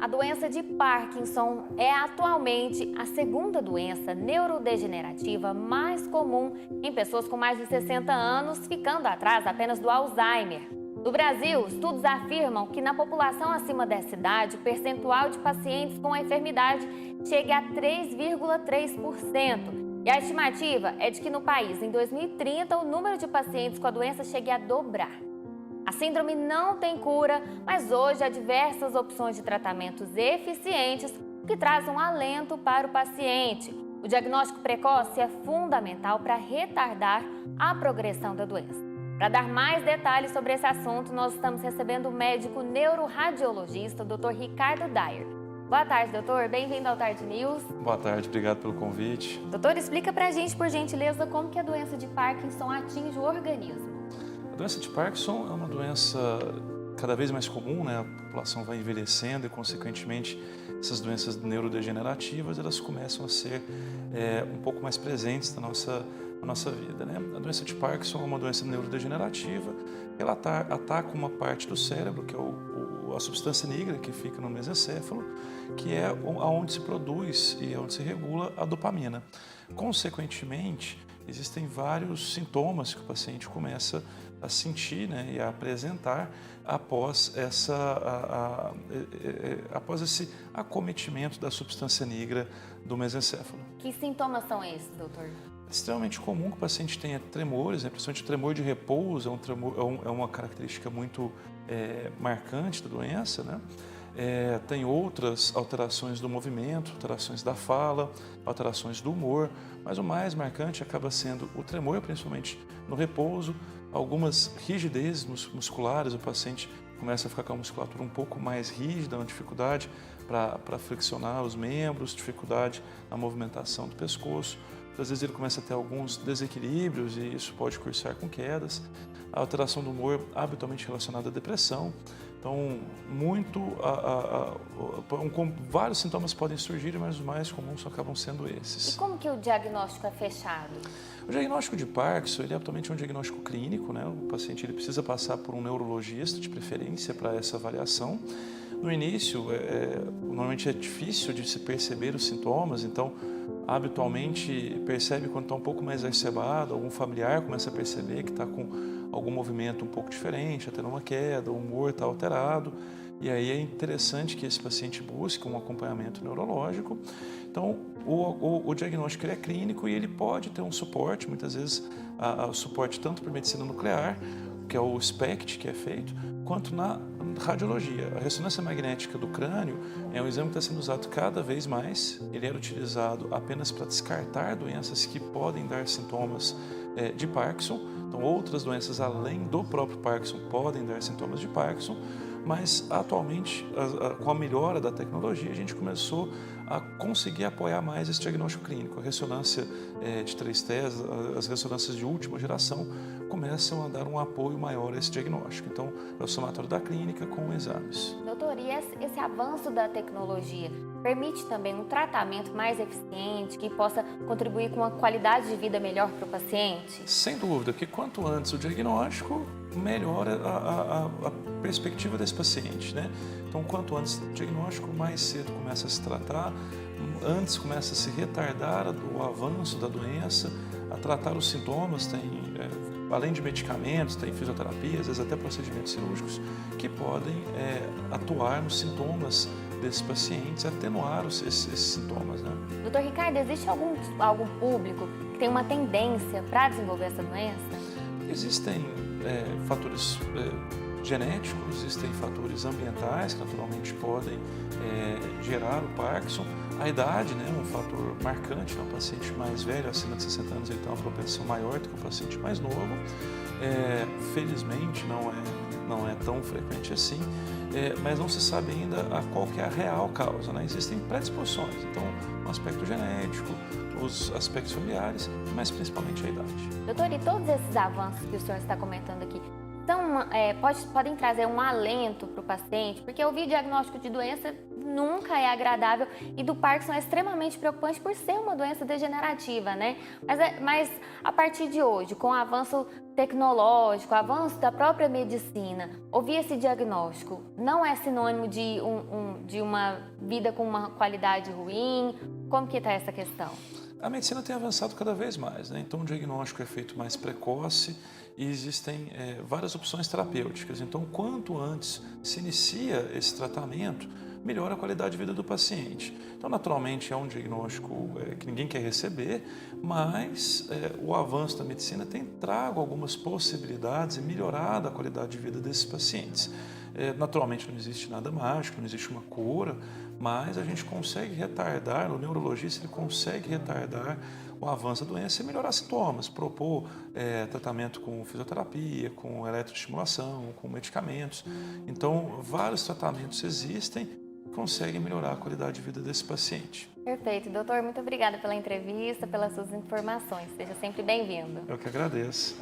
A doença de Parkinson é atualmente a segunda doença neurodegenerativa mais comum em pessoas com mais de 60 anos, ficando atrás apenas do Alzheimer. No Brasil, estudos afirmam que na população acima dessa idade, o percentual de pacientes com a enfermidade chega a 3,3%. E a estimativa é de que no país, em 2030, o número de pacientes com a doença chegue a dobrar. A síndrome não tem cura, mas hoje há diversas opções de tratamentos eficientes que trazem um alento para o paciente. O diagnóstico precoce é fundamental para retardar a progressão da doença. Para dar mais detalhes sobre esse assunto, nós estamos recebendo o médico neuroradiologista, o Dr. Ricardo Dyer. Boa tarde, doutor. Bem-vindo ao Tarde News. Boa tarde, obrigado pelo convite. Doutor, explica pra gente, por gentileza, como que a doença de Parkinson atinge o organismo. A doença de Parkinson é uma doença cada vez mais comum, né? A população vai envelhecendo e, consequentemente, essas doenças neurodegenerativas elas começam a ser um pouco mais presentes na nossa vida, né? A doença de Parkinson é uma doença neurodegenerativa, ela ataca uma parte do cérebro, que é a substância negra que fica no mesencéfalo, que é onde se produz e onde se regula a dopamina. Consequentemente, existem vários sintomas que o paciente começa a sentir, né, e a apresentar após esse acometimento da substância negra do mesencéfalo. Que sintomas são esses, doutor? É extremamente comum que o paciente tenha tremores, né, principalmente o tremor de repouso, é uma característica muito marcante da doença, né? Tem outras alterações do movimento, alterações da fala, alterações do humor, mas o mais marcante acaba sendo o tremor, principalmente no repouso, algumas rigidezes musculares, o paciente começa a ficar com a musculatura um pouco mais rígida, uma dificuldade para flexionar os membros, dificuldade na movimentação do pescoço. Às vezes ele começa a ter alguns desequilíbrios e isso pode cursar com quedas. A alteração do humor habitualmente relacionada à depressão. Então, vários sintomas podem surgir, mas os mais comuns acabam sendo esses. E como que o diagnóstico é fechado? O diagnóstico de Parkinson, ele habitualmente é um diagnóstico clínico, né? O paciente ele precisa passar por um neurologista de preferência para essa avaliação. No início, normalmente é difícil de se perceber os sintomas, então habitualmente percebe quando está um pouco mais exacerbado, algum familiar começa a perceber que está com algum movimento um pouco diferente, até uma queda, o humor está alterado, e aí é interessante que esse paciente busque um acompanhamento neurológico. Então, o diagnóstico ele é clínico e ele pode ter um suporte, muitas vezes o suporte tanto para medicina nuclear, que é o SPECT que é feito, quanto na radiologia. A ressonância magnética do crânio é um exame que está sendo usado cada vez mais. Ele era utilizado apenas para descartar doenças que podem dar sintomas de Parkinson. Então, outras doenças além do próprio Parkinson podem dar sintomas de Parkinson, mas atualmente, com a melhora da tecnologia, a gente começou a conseguir apoiar mais esse diagnóstico clínico. A ressonância de 3T, as ressonâncias de última geração, começam a dar um apoio maior a esse diagnóstico. Então, é o somatório da clínica com exames. Doutor, e esse avanço da tecnologia permite também um tratamento mais eficiente, que possa contribuir com uma qualidade de vida melhor para o paciente? Sem dúvida, porque quanto antes o diagnóstico, melhor a perspectiva desse paciente, né? Então, quanto antes o diagnóstico, mais cedo começa a se tratar, antes começa a se retardar o avanço da doença, a tratar os sintomas, além de medicamentos, tem fisioterapia, às vezes até procedimentos cirúrgicos, que podem atuar nos sintomas desses pacientes, atenuar esses sintomas, né? Doutor Ricardo, existe algum público que tem uma tendência para desenvolver essa doença? Existem fatores genéticos, existem fatores ambientais que naturalmente podem gerar o Parkinson. A idade, né, é um fator marcante, né? O paciente mais velho, acima de 60 anos, ele tem uma propensão maior do que o paciente mais novo. Felizmente não é tão frequente assim, mas não se sabe ainda qual que é a real causa, né? Existem predisposições, então o aspecto genético, os aspectos familiares, mas principalmente a idade. Doutor, e todos esses avanços que o senhor está comentando aqui, podem trazer um alento para o paciente? Porque eu vi diagnóstico de doença nunca é agradável e do Parkinson é extremamente preocupante por ser uma doença degenerativa, né? Mas a partir de hoje, com o avanço tecnológico, o avanço da própria medicina, ouvir esse diagnóstico não é sinônimo de uma vida com uma qualidade ruim? Como que está essa questão? A medicina tem avançado cada vez mais, né? Então o diagnóstico é feito mais precoce e existem várias opções terapêuticas. Então, quanto antes se inicia esse tratamento, melhora a qualidade de vida do paciente. Então, naturalmente, é um diagnóstico que ninguém quer receber, mas o avanço da medicina tem trago algumas possibilidades e melhorado a qualidade de vida desses pacientes. Naturalmente, não existe nada mágico, não existe uma cura, mas a gente consegue retardar, o neurologista ele consegue retardar o avanço da doença e melhorar sintomas, propor tratamento com fisioterapia, com eletroestimulação, com medicamentos. Então, vários tratamentos existem que conseguem melhorar a qualidade de vida desse paciente. Perfeito. Doutor, muito obrigada pela entrevista, pelas suas informações. Seja sempre bem-vindo. Eu que agradeço.